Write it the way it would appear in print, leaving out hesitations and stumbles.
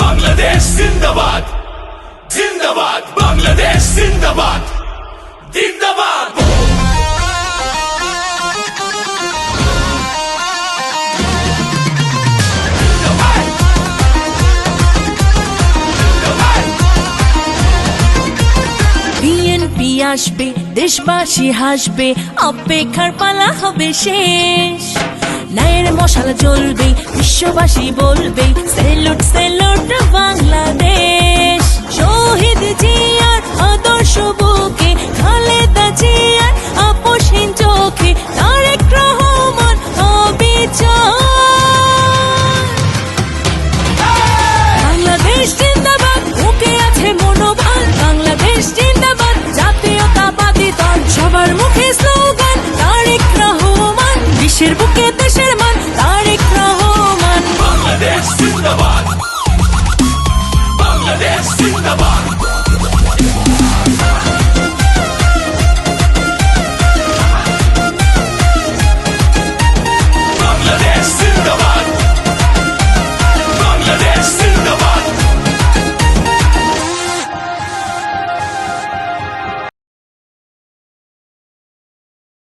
বাংলাদেশ জিন্দাবাদ জিন্দাবাদ বাংলাদেশ জিন্দাবাদ জিন্দাবাদ বিএনপি আসবে, দেশবাসী হাসবে, অপেক্ষার পালা হবে শেষ। ন্যায়ের মশাল জ্বলবে, বিশ্ববাসী বলবে সেলুট সেলুট বাংলাদেশ। শহীদ জিয়ার আদর্শ বুকে, খালেদা জিয়ার আপোষহীন চোখে, তারেক রহমান অবিচার। বাংলাদেশ জিন্দাবাদ, বুকে আছে মনোবল। বাংলাদেশ জিন্দাবাদ, জাতীয়তাবাদী দল। সবার মুখে স্লোগান তারেক রহমান। বিশ্বের বুকে